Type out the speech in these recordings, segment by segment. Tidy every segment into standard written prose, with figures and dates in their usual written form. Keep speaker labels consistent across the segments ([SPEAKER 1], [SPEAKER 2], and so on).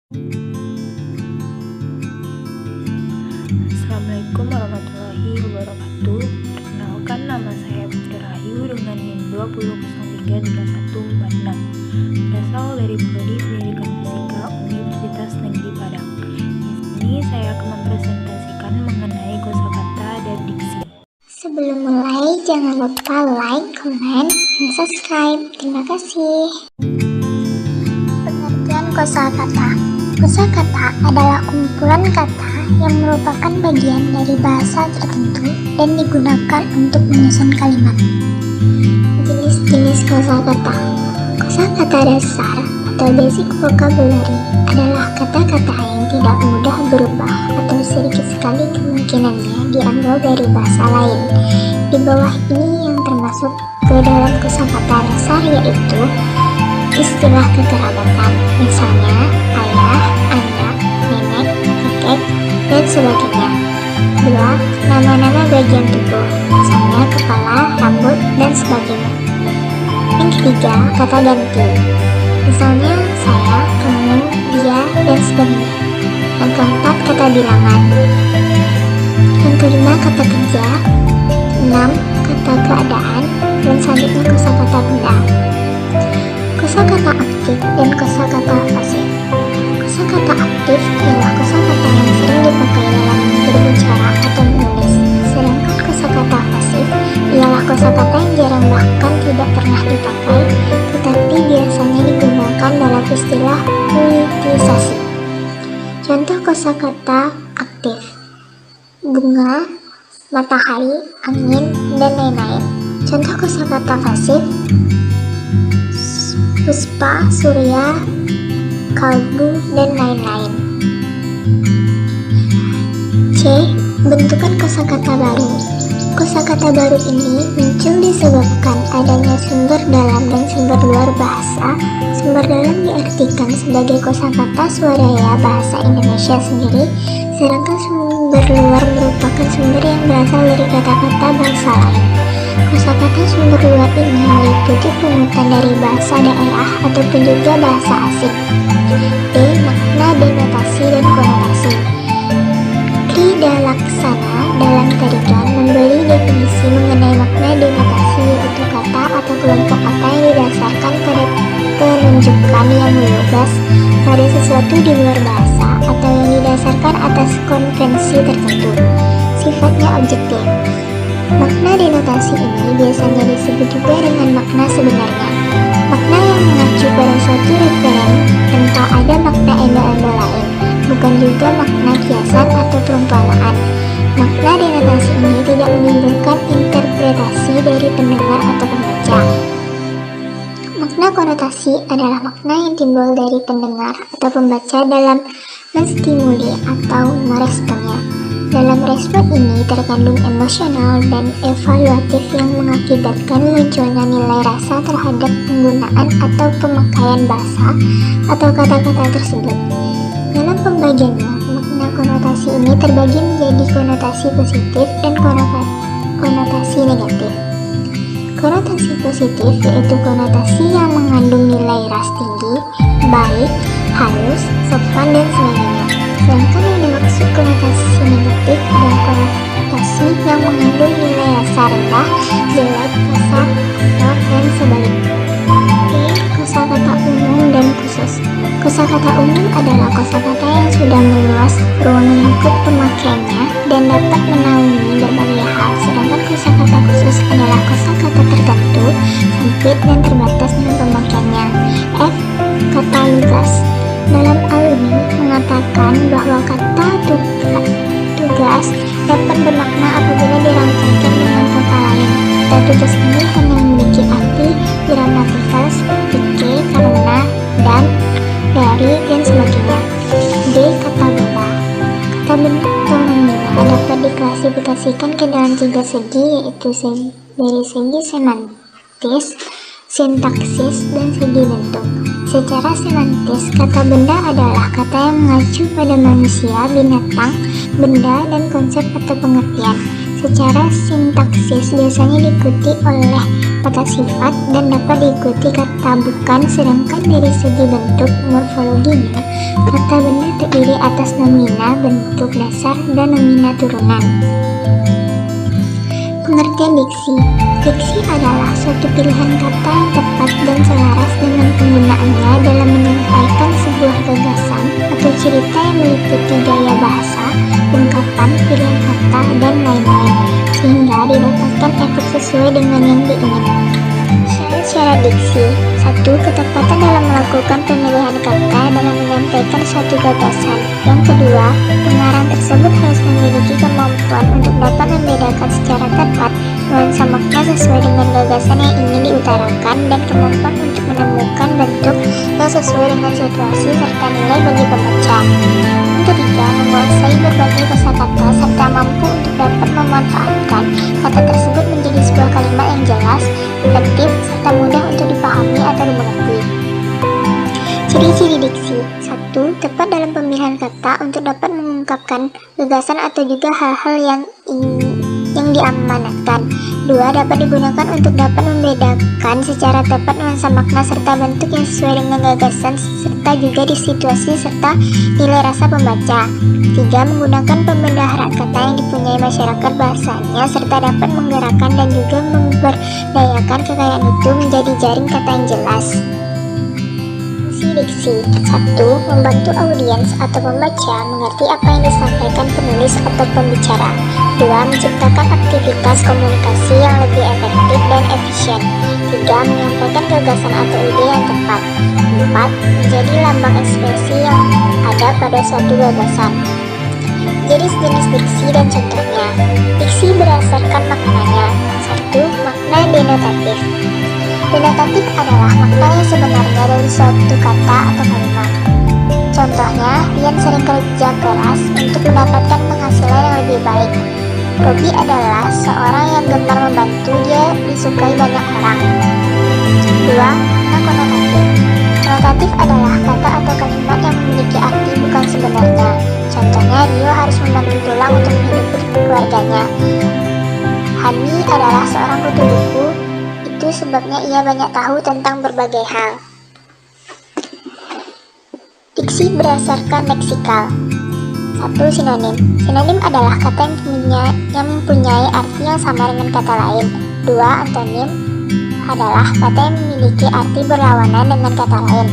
[SPEAKER 1] Assalamualaikum warahmatullahi wabarakatuh. Perkenalkan, nama saya Putri Rahayu dengan NIM 20033146. Berasal dari Prodi Pendidikan Fisika Universitas Negeri Padang. Di sini saya akan mempresentasikan mengenai kosakata dan diksi.
[SPEAKER 2] Sebelum mulai, jangan lupa like, comment, dan subscribe. Terima kasih. Pengertian kosakata. Kosakata adalah kumpulan kata yang merupakan bagian dari bahasa tertentu dan digunakan untuk menyusun kalimat. Jenis-jenis kosakata. Kosakata dasar atau basic vocabulary adalah kata-kata yang tidak mudah berubah atau sedikit sekali kemungkinannya diambil dari bahasa lain. Di bawah ini yang termasuk ke dalam kosakata dasar, yaitu istilah kekerabatan, misalnya ayah, anak, nenek, kakek, dan sebagainya. 2. Nama-nama bagian tubuh, misalnya kepala, rambut, dan sebagainya. Yang ketiga, kata ganti, misalnya saya, kamu, dia, dan sebagainya. Yang keempat, kata bilangan. Yang kelima, kata kerja. 6. Kata keadaan, dan selanjutnya kosakata benda. Kosakata aktif dan kosakata pasif. Kosakata aktif ialah kosakata yang sering dipakai dalam berbicara atau menulis, sedangkan kosakata pasif ialah kosakata yang jarang bahkan tidak pernah dipakai, tetapi biasanya digunakan dalam istilah politisasi. Contoh kosakata aktif: bunga, matahari, angin, dan lain-lain. Contoh kosakata pasif: puspa, surya, kalbu, dan lain-lain. C. Bentukan kosakata baru. Kosakata baru ini muncul disebabkan adanya sumber dalam dan sumber luar bahasa. Sumber dalam diartikan sebagai kosakata swadaya bahasa Indonesia sendiri, sedangkan sumber luar merupakan sumber yang berasal dari kata-kata bahasa lain. Kosakata sumber luar ini meliputi pungutan dari bahasa daerah ataupun juga bahasa asing. D. Makna, denotasi, dan konotasi. Krida Laksana dalam tarikan memberi definisi mengenai makna denotasi, yaitu kata atau kelompok kata yang didasarkan pada penunjukan yang lugas pada sesuatu di luar bahasa atau yang didasarkan atas konvensi tertentu. Sifatnya objektif. Makna denotasi ini biasanya disebut juga dengan makna sebenarnya. Makna yang mengacu pada suatu referen tanpa ada makna embel-embel lain, bukan juga makna kiasan atau perumpamaan. Makna denotasi ini tidak menimbulkan interpretasi dari pendengar atau pembaca. Makna konotasi adalah makna yang timbul dari pendengar atau pembaca dalam menstimuli atau meresponnya. Dalam respon ini terkandung emosional dan evaluatif yang mengakibatkan munculnya nilai rasa terhadap penggunaan atau pemakaian bahasa atau kata-kata tersebut. Dalam pembagiannya, makna konotasi ini terbagi menjadi konotasi positif dan konotasi negatif. Konotasi positif yaitu konotasi yang mengandung nilai ras tinggi, baik, halus, sopan, dan sebagainya. Sedangkan yang dimaksud konotasi negatif adalah konotasi yang mengandung nilai rasa rendah, jelek, kasar, kotor, dan sebaliknya. E. Kosakata umum dan khusus. Kosakata umum adalah kosakata yang sudah meluas ruang lingkup pemakaiannya dan dapat menaungi berbagai hal, sedangkan kosakata khusus adalah kosakata tertentu, sempit, dan terbatas dengan pemakaiannya. F. Kata lugas. Dalam hal ini mengatakan bahwa kata tugas dapat bermakna apabila dirangkaikan dengan kata lain. Kata tugas ini hanya memiliki arti gramatikal seperti ke, karena, dan, dari, dan sebagainya. D. Kata benda. Kata benda atau nominal dapat diklasifikasikan ke dalam 3 segi, yaitu dari segi semantis, sintaksis, dan segi bentuk. Secara semantis, kata benda adalah kata yang mengacu pada manusia, binatang, benda, dan konsep atau pengertian. Secara sintaksis biasanya diikuti oleh kata sifat dan dapat diikuti kata bukan, sedangkan dari segi bentuk morfologinya, kata benda terdiri atas nomina bentuk dasar dan nomina turunan. Pengertian diksi. Diksi adalah suatu pilihan kata yang tepat dan selaras dengan penggunaannya dalam menyampaikan sebuah gagasan atau cerita yang meliputi gaya bahasa, ungkapan, pilihan kata, dan lain-lain, sehingga didapatkan efek sesuai dengan yang diinginkan. Syarat diksi. 1. Ketepatan dalam melakukan pemilihan kata dalam menyampaikan suatu gagasan. Yang kedua, pengarang tersebut harus memiliki kemampuan untuk dapat membedakan secara tepat nuansa makna sesuai dengan gagasan yang ingin diutarakan dan kemampuan untuk menemukan bentuk yang sesuai dengan situasi serta nilai bagi pembaca. Yang ketiga, menguasai berbagai kosakata serta mampu untuk dapat memanfaatkan kata tersebut menjadi sebuah kalimat yang jelas, efektif, serta mudah untuk dipahami atau dimengerti. Ciri-ciri diksi. 1. Tepat dalam pemilihan kata untuk dapat mengungkapkan gagasan atau juga hal-hal yang diamanatkan. 2. Dapat digunakan untuk dapat membedakan secara tepat nuansa makna serta bentuk yang sesuai dengan gagasan serta juga di situasi serta nilai rasa pembaca. 3. Menggunakan pembendaharaan kata yang dipunyai masyarakat bahasanya serta dapat menggerakkan dan juga memberdayakan kekayaan itu menjadi jaring kata yang jelas. Diksi. 1. Membantu audiens atau pembaca mengerti apa yang disampaikan penulis atau pembicara. 2. Menciptakan aktivitas komunikasi yang lebih efektif dan efisien. 3. Menyampaikan gagasan atau ide yang tepat. 4. Menjadi lambang ekspresi yang ada pada suatu gagasan. Jadi sejenis diksi dan contohnya. Diksi berdasarkan maknanya. 1. Makna denotatif. Denotatif adalah makna yang sebenarnya dari suatu kata atau kalimat. Contohnya, Rian sering kerja keras untuk mendapatkan penghasilan yang lebih baik. Robi adalah seorang yang gemar membantu, dia disukai banyak orang. 2. Makna konotatif. Konotatif adalah kata atau kalimat yang memiliki arti bukan sebenarnya. Contohnya, Rio harus membantu tulang untuk menghidupi keluarganya. Hani adalah seorang kutu buku. Itu sebabnya ia banyak tahu tentang berbagai hal. Diksi berdasarkan leksikal. 1. Sinonim. Sinonim adalah kata yang mempunyai arti yang sama dengan kata lain. 2. Antonim adalah kata yang memiliki arti berlawanan dengan kata lain.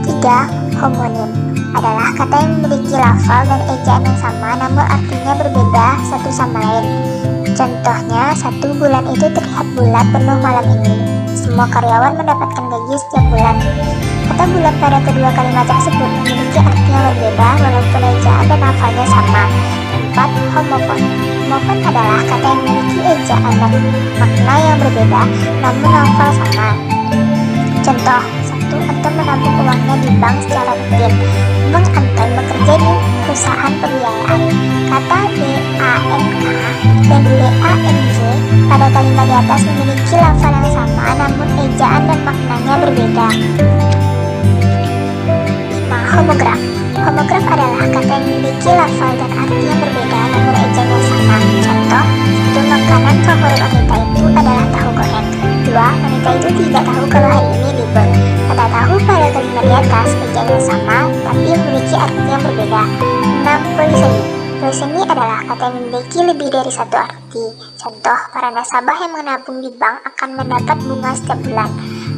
[SPEAKER 2] 3. Homonim adalah kata yang memiliki lafal dan ejaan yang sama namun artinya berbeda satu sama lain. Contohnya, 1 bulan itu terlihat bulat penuh malam ini. Semua karyawan mendapatkan gaji setiap bulan. Kata bulan pada kedua kalimat tersebut memiliki arti yang berbeda walaupun ejaan dan lafalnya sama. 4. Homofon. Homofon adalah kata yang memiliki ejaan dan makna yang berbeda namun lafal sama. Contoh, 1. Anton menabung uangnya di bank secara rutin. Bang Anton bekerja di perusahaan pembiayaan. Kata BANK dan BANJ pada kalimat di atas memiliki lafal yang sama namun ejaan dan maknanya berbeda. 5. Homograf. Homograf adalah kata yang memiliki lafal dan arti yang berbeda namun ejaan yang sama. Contoh, 1. Makanan favorit wanita itu adalah tahu goreng. 2. Wanita itu tidak tahu kalau hari ini libur. Kata tahu pada kalimat di atas ejaan yang sama tapi memiliki arti yang berbeda. 6. Polisemi. Polisemi adalah kata yang memiliki lebih dari satu arti. Contoh, para nasabah yang menabung di bank akan mendapat bunga setiap bulan.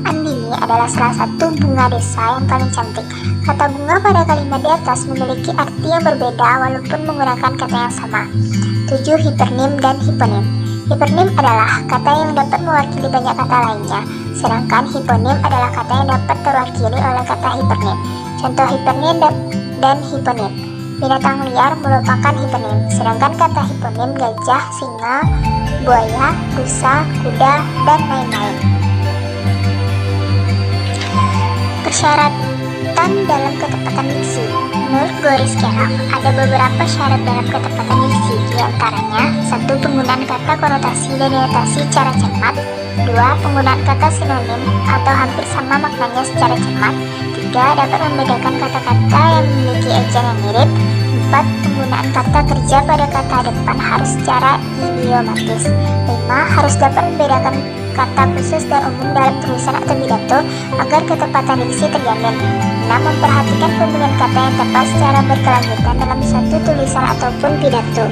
[SPEAKER 2] Andini adalah salah satu bunga desa yang paling cantik. Kata bunga pada kalimat di atas memiliki arti yang berbeda walaupun menggunakan kata yang sama. 7. Hipernim dan hiponim. Hipernim adalah kata yang dapat mewakili banyak kata lainnya, sedangkan hiponim adalah kata yang dapat terwakili oleh kata hipernim. Contoh hipernim dan hiponim. Binatang liar merupakan hiponim, sedangkan kata hiponim gajah, singa, buaya, rusa, kuda, dan lain-lain. Persyaratan dalam ketepatan diksi. Menurut Boris Karloff, ada beberapa syarat dalam ketepatan diksi, di antaranya 1. Penggunaan kata konotasi dan denotasi secara cermat. 2. Penggunaan kata sinonim atau hampir sama maknanya secara cermat. 3. Dapat membedakan kata-kata yang memiliki ejaan yang mirip. 4. 4. Penggunaan kata kerja pada kata depan harus secara idiomatis. 5. Harus dapat membedakan kata khusus dan umum dalam tulisan atau pidato agar ketepatan diksi terjamin. 6. Memperhatikan pemilihan kata yang tepat secara berkelanjutan dalam satu tulisan ataupun pidato.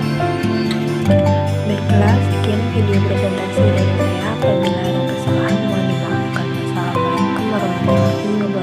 [SPEAKER 1] Baiklah, sekian video presentasi dari saya. Apabila ada kesalahan, mohon dimaafkan. Wassalamualaikum warahmatullahi wabarakatuh.